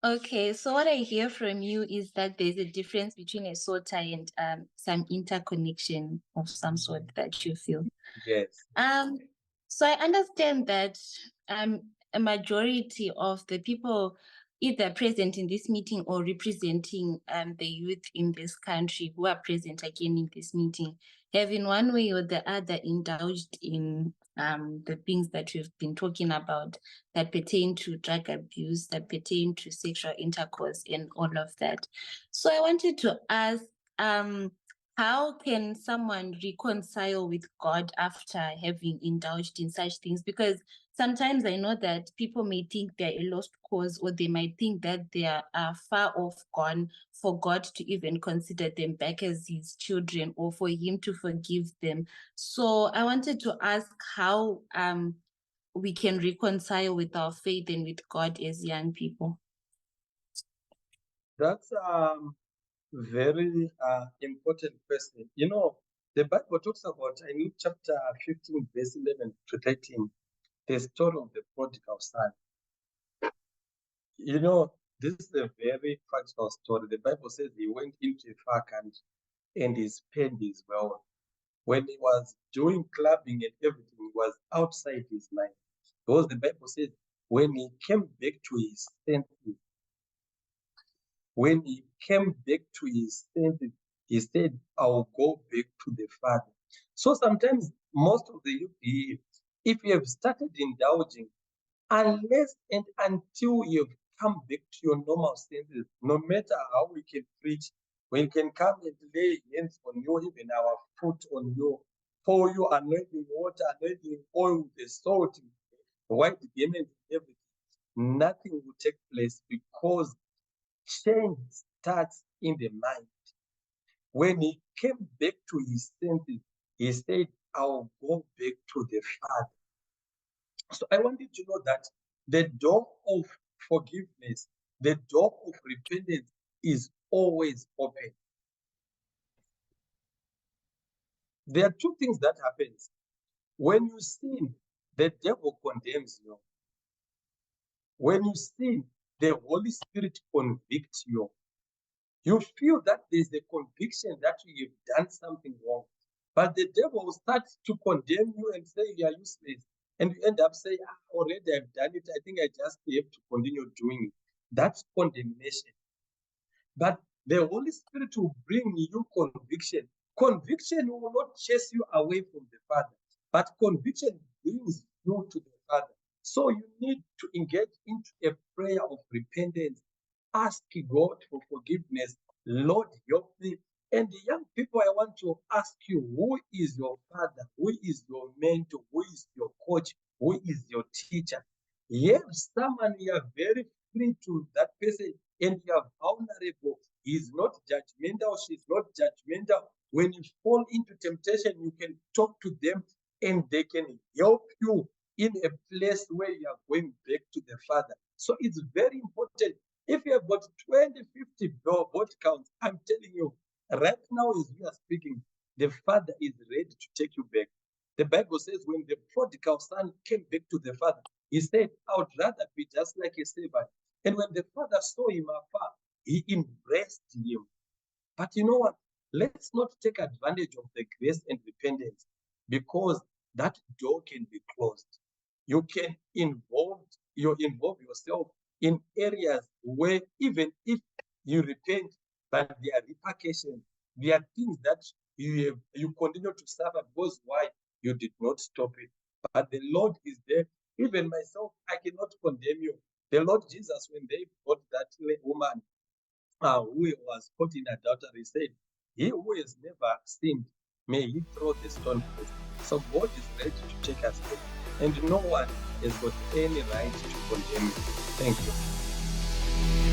Okay, so what I hear from you is that there's a difference between a soul tie and some interconnection of some sort that you feel. Yes. Um, so I understand that a majority of the people either present in this meeting or representing the youth in this country who are present again in this meeting have in one way or the other indulged in the things that we've been talking about that pertain to drug abuse, that pertain to sexual intercourse and all of that. So I wanted to ask, how can someone reconcile with God after having indulged in such things? Because sometimes I know that people may think they're a lost cause, or they might think that they are far off gone for God to even consider them back as his children or for him to forgive them. So I wanted to ask how we can reconcile with our faith and with God as young people. That's very important question. You know, the Bible talks about in Luke chapter 15, verse 11 to 13, the story of the prodigal son. You know, this is a very practical story. The Bible says he went into a far country and he spent his wealth. When he was doing clubbing and everything, he was outside his mind. Because the Bible says when he came back to his senses, when he came back to his senses, he said, I'll go back to the Father. So sometimes most of the youth here, if you have started indulging, unless and until you've come back to your normal senses, no matter how we can preach, we can come and lay hands on you, even our foot on you, pour you anointing water, anointing oil, the salt, white garment, everything. Nothing will take place because change starts in the mind. When he came back to his senses, he said, I'll go back to the Father. So I want you to know that the door of forgiveness, the door of repentance is always open. There are two things that happens. When you sin, the devil condemns you. When you sin, the Holy Spirit convicts you. You feel that there's a conviction that you've done something wrong. But the devil will start to condemn you and say you are useless. And you end up saying, already I've done it. I think I just have to continue doing it. That's condemnation. But the Holy Spirit will bring you conviction. Conviction will not chase you away from the Father, but conviction brings you to the Father. So you need to engage into a prayer of repentance. Ask God for forgiveness. Lord, help me. And the young people, I want to ask you, who is your father? Who is your mentor? Who is your coach? Who is your teacher? Have someone you are very free to that person and you are vulnerable. He's not judgmental. She's not judgmental. When you fall into temptation, you can talk to them and they can help you in a place where you are going back to the Father. So it's very important. If you have got 20, 50 body counts, I'm telling you, right now as we are speaking, the Father is ready to take you back. The Bible says when the prodigal son came back to the Father, he said, I would rather be just like a servant. And when the Father saw him afar, he embraced him. But you know what? Let's not take advantage of the grace and repentance because that door can be closed. You can involve yourself in areas where even if you repent, but there are repercussions, there are things that you continue to suffer because why? You did not stop it. But the Lord is there. Even myself, I cannot condemn you. The Lord Jesus, when they brought that woman who was caught in adultery, said, he who has never sinned, may he throw the stone first. So God is ready to take us back. And no one has got any right to condemn you. Thank you.